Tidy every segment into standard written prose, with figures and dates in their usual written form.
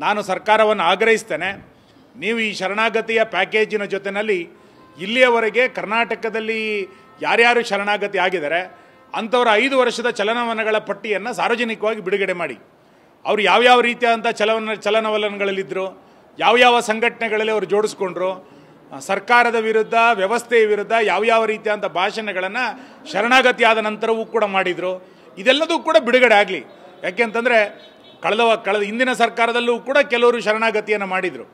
ನಾನು ಸರ್ಕಾರವನ್ನು ಆಗ್ರಹಿಸ್ತೇನೆ, ನೀವು ಈ ಶರಣಾಗತಿಯ ಪ್ಯಾಕೇಜಿನ ಜೊತೆಯಲ್ಲಿ ಇಲ್ಲಿಯವರೆಗೆ ಕರ್ನಾಟಕದಲ್ಲಿ ಯಾರ್ಯಾರು ಶರಣಾಗತಿ ಆಗಿದ್ದಾರೆ ಅಂಥವರ 5 ವರ್ಷದ ಚಲನವಲನಗಳ ಪಟ್ಟಿಯನ್ನು ಸಾರ್ವಜನಿಕವಾಗಿ ಬಿಡುಗಡೆ ಮಾಡಿ. ಅವರು ಯಾವ್ಯಾವ ರೀತಿಯಾದಂಥ ಚಲನವಲನಗಳಲ್ಲಿದ್ದರು, ಯಾವ್ಯಾವ ಸಂಘಟನೆಗಳಲ್ಲಿ ಅವರು ಜೋಡಿಸ್ಕೊಂಡ್ರು, ಸರ್ಕಾರದ ವಿರುದ್ಧ, ವ್ಯವಸ್ಥೆಯ ವಿರುದ್ಧ ಯಾವ್ಯಾವ ರೀತಿಯಾದಂಥ ಭಾಷಣಗಳನ್ನು ಶರಣಾಗತಿ ಆದ ನಂತರವೂ ಕೂಡ ಮಾಡಿದರು. ಇದೆಲ್ಲದೂ ಕೂಡ ಬಿಡುಗಡೆ ಆಗಲಿ. ಯಾಕೆಂತಂದರೆ ಕಳೆದ ಹಿಂದಿನ ಸರ್ಕಾರದಲ್ಲೂ ಕೂಡ ಕೆಲವರು ಶರಣಾಗತಿಯನ್ನು ಮಾಡಿದರು.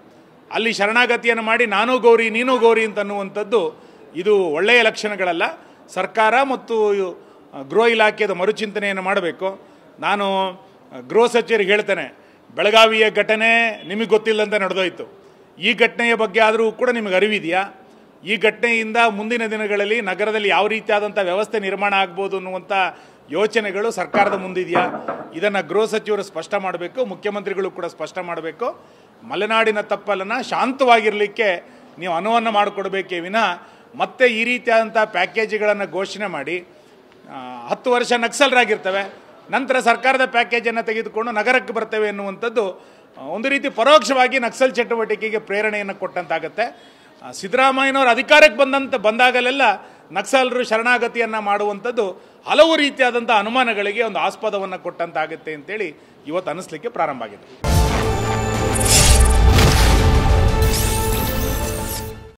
ಅಲ್ಲಿ ಶರಣಾಗತಿಯನ್ನು ಮಾಡಿ ನಾನು ಗೌರಿ ನೀನು ಗೌರಿ ಅಂತನ್ನುವಂಥದ್ದು ಇದು ಒಳ್ಳೆಯ ಲಕ್ಷಣಗಳಲ್ಲ. ಸರ್ಕಾರ ಮತ್ತು ಗೃಹ ಇಲಾಖೆಯ ಮರುಚಿಂತನೆಯನ್ನು ಮಾಡಬೇಕು. ನಾನು ಗೃಹ ಸಚಿವರಿಗೆ ಹೇಳ್ತೇನೆ, ಬೆಳಗಾವಿಯ ಘಟನೆ ನಿಮಗೆ ಗೊತ್ತಿಲ್ಲದಂತೆ ನಡೆದೋಯ್ತು. ಈ ಘಟನೆಯ ಬಗ್ಗೆ ಆದರೂ ಕೂಡ ನಿಮಗೆ ಅರಿವಿದೆಯಾ? ಈ ಘಟನೆಯಿಂದ ಮುಂದಿನ ದಿನಗಳಲ್ಲಿ ನಗರದಲ್ಲಿ ಯಾವ ರೀತಿಯಾದಂಥ ವ್ಯವಸ್ಥೆ ನಿರ್ಮಾಣ ಆಗ್ಬೋದು ಅನ್ನುವಂಥ ಯೋಚನೆಗಳು ಸರ್ಕಾರದ ಮುಂದಿದೆಯಾ? ಇದನ್ನು ಗೃಹ ಸಚಿವರು ಸ್ಪಷ್ಟ ಮಾಡಬೇಕು, ಮುಖ್ಯಮಂತ್ರಿಗಳು ಕೂಡ ಸ್ಪಷ್ಟ ಮಾಡಬೇಕು. ಮಲೆನಾಡಿನ ತಪ್ಪಲನ್ನು ಶಾಂತವಾಗಿರಲಿಕ್ಕೆ ನೀವು ಅನುವನ್ನು ಮಾಡಿಕೊಡ್ಬೇಕೇ ವಿನಃ ಮತ್ತೆ ಈ ರೀತಿಯಾದಂಥ ಪ್ಯಾಕೇಜ್ಗಳನ್ನು ಘೋಷಣೆ ಮಾಡಿ 10 ವರ್ಷ ನಕ್ಸಲರಾಗಿರ್ತವೆ, ನಂತರ ಸರ್ಕಾರದ ಪ್ಯಾಕೇಜನ್ನು ತೆಗೆದುಕೊಂಡು ನಗರಕ್ಕೆ ಬರ್ತೇವೆ ಎನ್ನುವಂಥದ್ದು ಒಂದು ರೀತಿ ಪರೋಕ್ಷವಾಗಿ ನಕ್ಸಲ್ ಚಟುವಟಿಕೆಗೆ ಪ್ರೇರಣೆಯನ್ನು ಕೊಟ್ಟಂತಾಗುತ್ತೆ. ಸಿದ್ದರಾಮಯ್ಯನವರು ಅಧಿಕಾರಕ್ಕೆ ಬಂದಾಗಲೆಲ್ಲ ನಕ್ಸಲರು ಶರಣಾಗತಿಯನ್ನು ಮಾಡುವಂಥದ್ದು ಹಲವು ರೀತಿಯಾದಂಥ ಅನುಮಾನಗಳಿಗೆ ಒಂದು ಆಸ್ಪದವನ್ನು ಕೊಟ್ಟಂತಾಗುತ್ತೆ ಅಂತೇಳಿ ಇವತ್ತು ಅನ್ನಿಸ್ಲಿಕ್ಕೆ ಪ್ರಾರಂಭ ಆಗಿದೆ.